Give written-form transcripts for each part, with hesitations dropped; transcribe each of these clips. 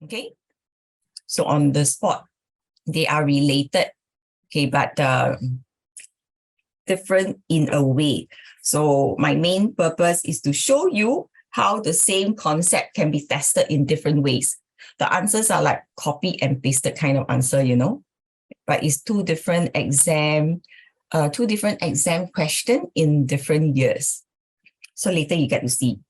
Okay, so on the spot, they are related, okay, but different in a way. So my main purpose is to show you how the same concept can be tested in different ways. The answers are like copy and pasted kind of answer, you know, but it's two different exam question in different years. So later you get to see.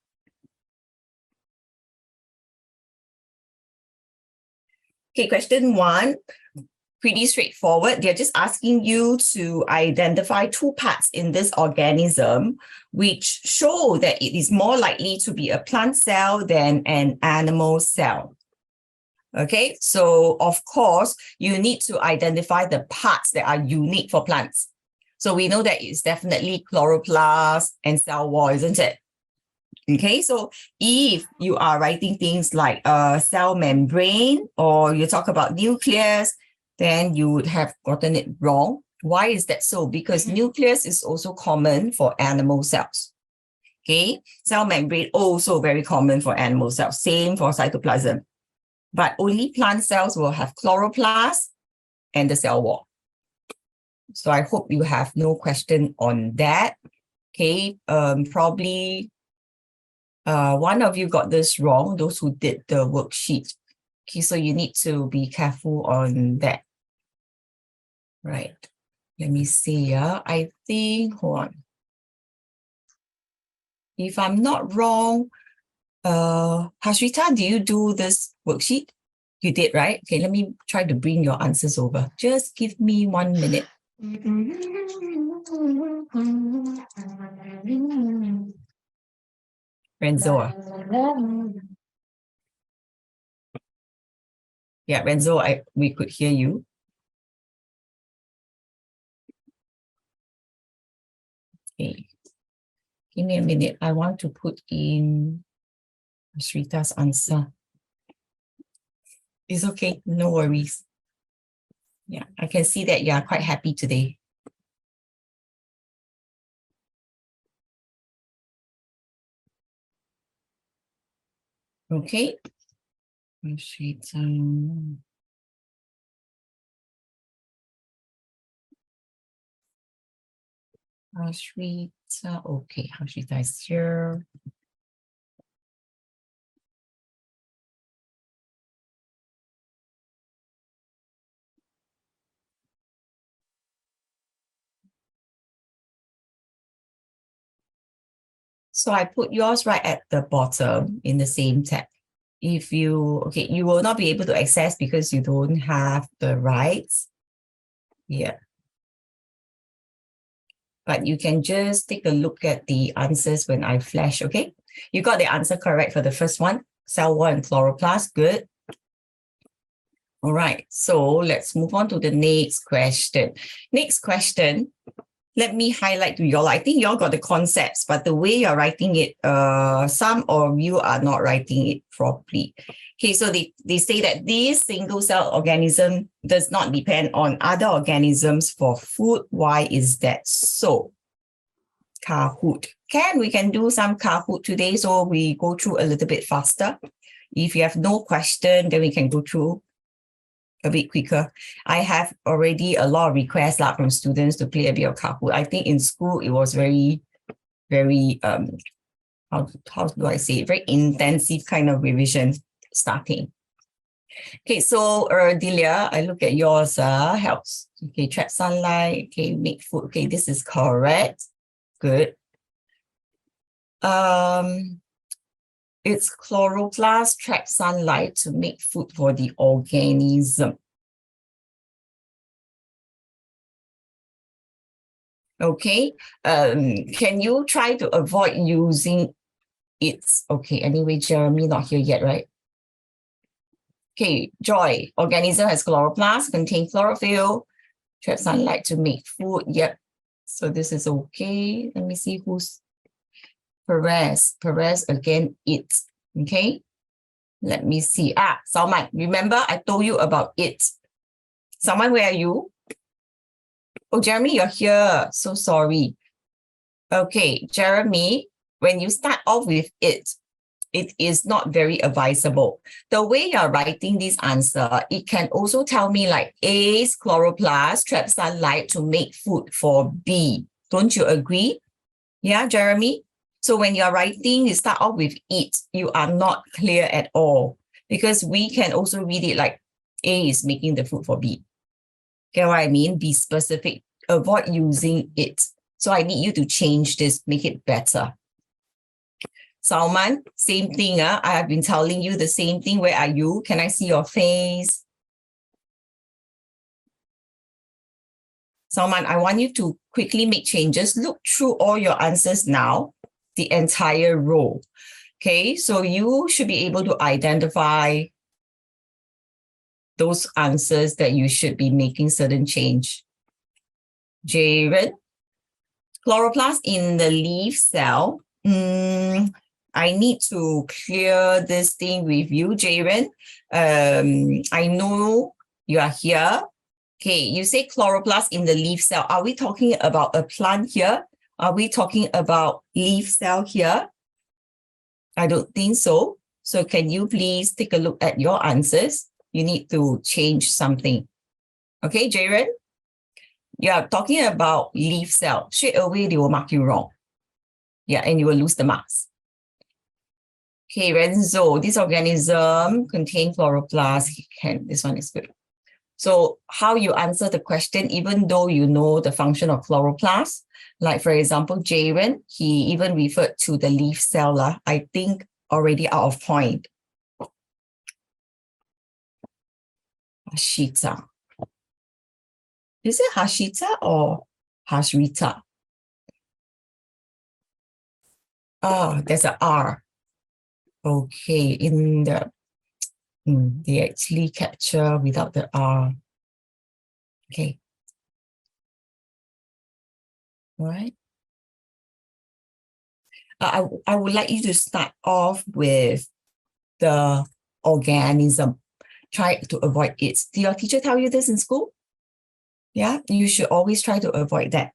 Okay, question 1, pretty straightforward. They're just asking you to identify two parts in this organism which show that it is more likely to be a plant cell than an animal cell. Okay, so of course, you need to identify the parts that are unique for plants. So we know that it's definitely chloroplast and cell wall, isn't it? Okay, so if you are writing things like cell membrane or you talk about nucleus, then you would have gotten it wrong. Why is that so? Because nucleus is also common for animal cells. Okay, cell membrane also very common for animal cells, same for cytoplasm. But only plant cells will have chloroplast and the cell wall. So I hope you have no question on that. Okay, probably one of you got this wrong, those who did the worksheet. Okay, so you need to be careful on that. Right. Let me see. I think, hold on. If I'm not wrong, Hasrita, do you do this worksheet? You did, right? Okay, let me try to bring your answers over. Just give me 1 minute. Renzo. Yeah, Renzo, we could hear you. Okay. Give me a minute. I want to put in Shrita's answer. It's okay. No worries. Yeah, I can see that you are quite happy today. Okay. Shrita. Hashrita, okay, Hashrita is here. So I put yours right at the bottom in the same tab. If you, okay, you will not be able to access because you don't have the rights. Yeah. But you can just take a look at the answers when I flash, okay? You got the answer correct for the first one, cell wall and chloroplast, good. All right, so let's move on to the next question. Next question, let me highlight to y'all. I think y'all got the concepts, but the way you're writing it, some of you are not writing it properly. Okay, so they say that this single cell organism does not depend on other organisms for food. Why is that so? Kahoot. We can do some Kahoot today, so we go through a little bit faster. If you have no question, then we can go through a bit quicker. I have already a lot of requests from students to play a bit of Kahoot. I think in school it was very, very how do I say it? Very intensive kind of revision starting. Okay, so Delia, I look at yours. Helps. Okay, trap sunlight. Okay, make food. Okay, this is correct. Good. It's chloroplast trap sunlight to make food for the organism. Okay, can you try to avoid using it? Okay, anyway, Jeremy not here yet, right? Okay, Joy, organism has chloroplast, contain chlorophyll, trap sunlight to make food. Yep, so this is okay. Let me see who's Perez again, it. Okay, let me see. Salman, remember I told you about it. Salman, where are you? Oh, Jeremy, you're here. So sorry. Okay, Jeremy, when you start off with it, it is not very advisable. The way you're writing this answer, it can also tell me like A's chloroplast trap sunlight to make food for B. Don't you agree? Yeah, Jeremy? So when you're writing, you start off with it, you are not clear at all because we can also read it like A is making the food for B. Get what I mean? Be specific. Avoid using it. So I need you to change this, make it better. Salman, same thing. I have been telling you the same thing. Where are you? Can I see your face? Salman, I want you to quickly make changes. Look through all your answers now, the entire row. Okay, so you should be able to identify those answers that you should be making certain change. Jaren, chloroplast in the leaf cell. I need to clear this thing with you, Jaren. I know you are here. Okay, you say chloroplast in the leaf cell. Are we talking about a plant here? Are we talking about leaf cell here? I don't think so. So can you please take a look at your answers? You need to change something. Okay, Jaren? You are talking about leaf cell. Straight away, they will mark you wrong. Yeah, and you will lose the marks. Okay, Renzo, this organism contains chloroplast. This one is good. So how you answer the question, even though you know the function of chloroplast, like for example, Jaren, he even referred to the leaf cell. I think already out of point. Hashita. Is it Hashita or Hashrita? Oh, there's an R. Okay, in the they actually capture without the R. Okay. All right. I would like you to start off with the organism. Try to avoid it. Did your teacher tell you this in school? Yeah, you should always try to avoid that.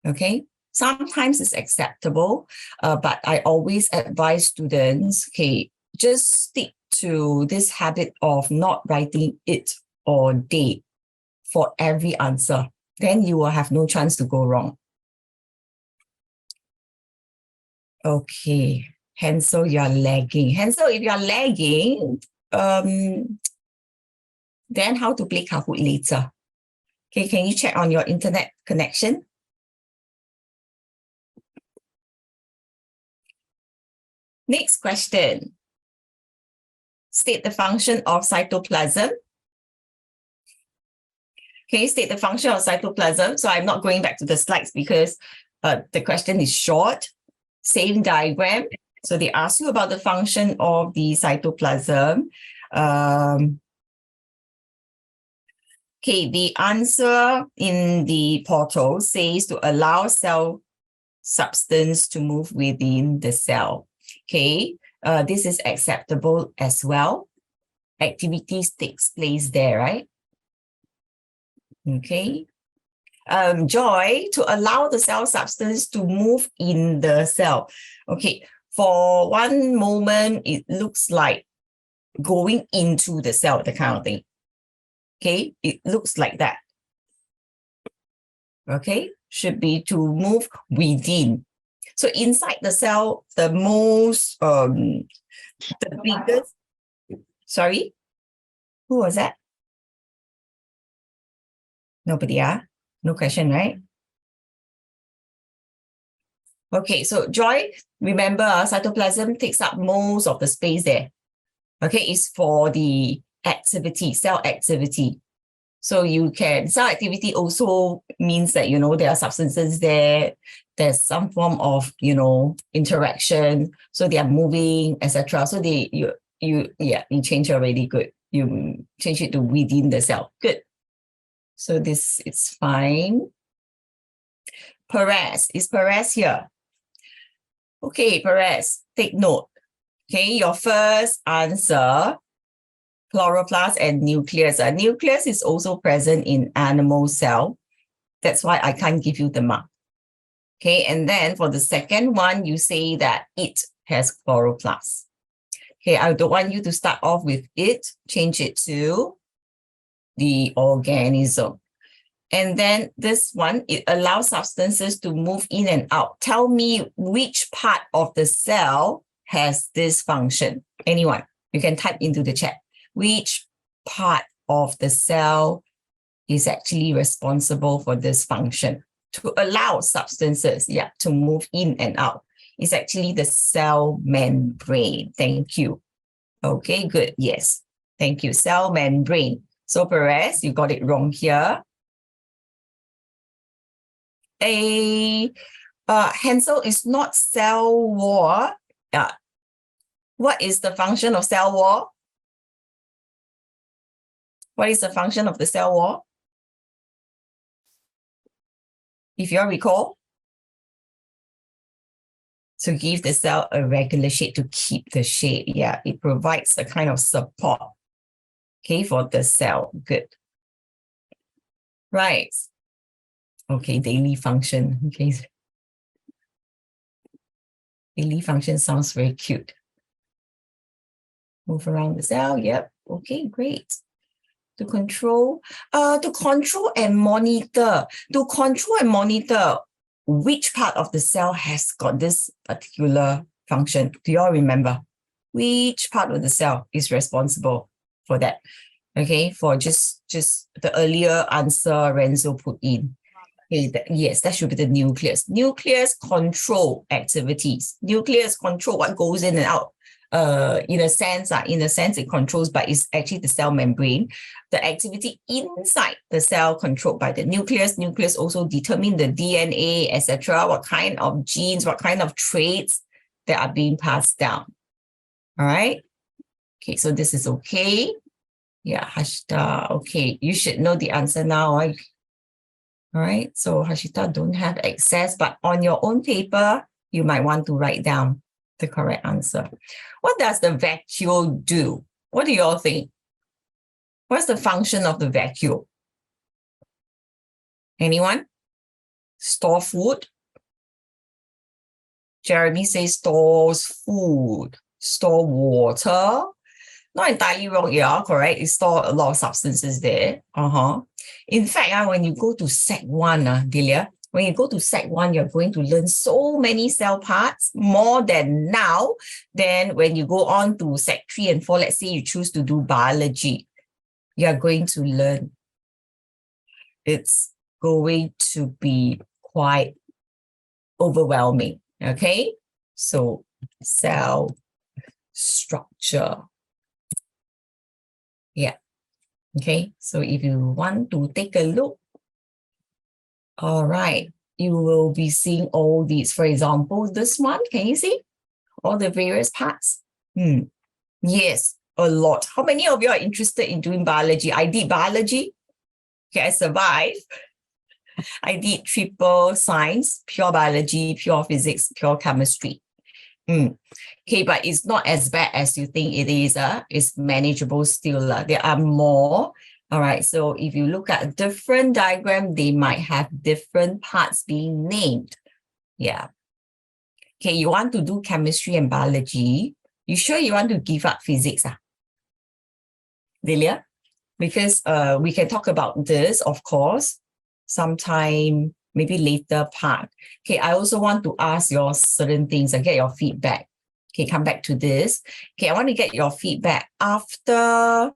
Okay. Sometimes it's acceptable, but I always advise students, okay, just stick to this habit of not writing it or they for every answer. Then you will have no chance to go wrong. Okay, Hansel, you're lagging. Hansel, if you're lagging, then how to play Kahoot later? Okay, can you check on your internet connection? Next question. State the function of cytoplasm. Okay, state the function of cytoplasm. So I'm not going back to the slides because the question is short. Same diagram. So they ask you about the function of the cytoplasm. Okay, the answer in the portal says to allow cell substance to move within the cell. Okay, this is acceptable as well. Activities takes place there, right? Okay. Joy, to allow the cell substance to move in the cell. Okay, for one moment, it looks like going into the cell, the kind of thing. Okay, it looks like that. Okay, should be to move within. So inside the cell, the most, the biggest, sorry, who was that? Nobody, no question, right? Okay, so Joy, remember cytoplasm takes up most of the space there. Okay, it's for the activity, cell activity. So you can, cell activity also means that, there are substances there, there's some form of, interaction. So they are moving, etc. So you change already, good. You change it to within the cell, good. So this is fine. Perez, is Perez here? Okay, Perez, take note. Okay, your first answer, chloroplast and nucleus. Nucleus is also present in animal cell. That's why I can't give you the mark. Okay, and then for the second one, you say that it has chloroplast. Okay, I don't want you to start off with it. Change it to the organism. And then this one, it allows substances to move in and out. Tell me which part of the cell has this function. Anyone, you can type into the chat. Which part of the cell is actually responsible for this function to allow substances, to move in and out? It's actually the cell membrane. Thank you. Okay, good. Yes. Thank you. Cell membrane. So Perez, you got it wrong here. Hansel is not cell wall. What is the function of cell wall? What is the function of the cell wall? If you recall, to give the cell a regular shape, to keep the shape. Yeah, it provides a kind of support, okay, for the cell. Good. Right. Okay, daily function. Okay. Daily function sounds very cute. Move around the cell. Yep. Okay, great. To control and monitor. To control and monitor which part of the cell has got this particular function. Do you all remember? Which part of the cell is responsible for that? Okay, for just the earlier answer Renzo put in. Okay, yes, that should be the nucleus. Nucleus control activities. Nucleus control what goes in and out. In a sense, it controls, but it's actually the cell membrane. The activity inside the cell controlled by the nucleus. Nucleus also determine the DNA, etc. What kind of genes, what kind of traits that are being passed down. All right. Okay, so this is okay. Yeah, Hashita. Okay, you should know the answer now. Right? All right. So Hashita don't have access, but on your own paper, you might want to write down the correct answer. What does the vacuole do? What do you all think? What's the function of the vacuole? Anyone? Store food? Jeremy says stores food. Store water? Not entirely wrong, yeah, correct. It stores a lot of substances there. In fact, when you go to Sec 1, Delia, when you go to Sec 1, you're going to learn so many cell parts, more than now. Then when you go on to Sec 3 and 4, let's say you choose to do biology, you're going to learn. It's going to be quite overwhelming, okay? So cell structure. Yeah, okay. So if you want to take a look, all right, you will be seeing all these. For example, this one, can you see all the various parts? Yes, a lot. How many of you are interested in doing biology? I did biology. Okay, I survived. I did triple science, pure biology, pure physics, pure chemistry. Okay, but it's not as bad as you think it is. It's manageable still. There are more. All right, so if you look at a different diagram, they might have different parts being named. Yeah. Okay, you want to do chemistry and biology. You sure you want to give up physics? Delia? Because we can talk about this, of course, sometime, maybe later part. Okay, I also want to ask you certain things and get your feedback. Okay, come back to this. Okay, I want to get your feedback after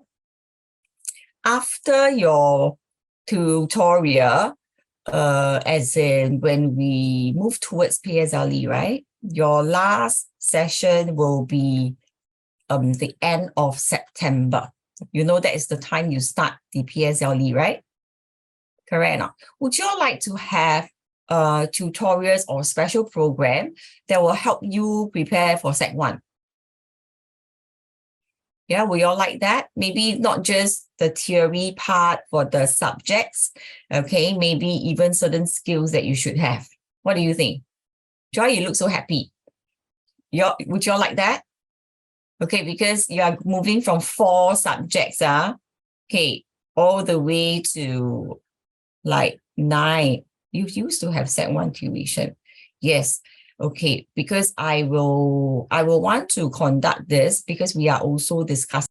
your tutorial, as in when we move towards PSLE, right? Your last session will be the end of September. You know that is the time you start the PSLE, right? Correct or not? Would you all like to have tutorials or special program that will help you prepare for Sec 1? Yeah, we all like that? Maybe not just the theory part for the subjects, okay? Maybe even certain skills that you should have. What do you think? Joy, you look so happy. Would you all like that? Okay, because you are moving from 4 subjects, okay, all the way to like 9. You used to have Sec 1 tuition. Yes. Okay, because I will want to conduct this because we are also discussing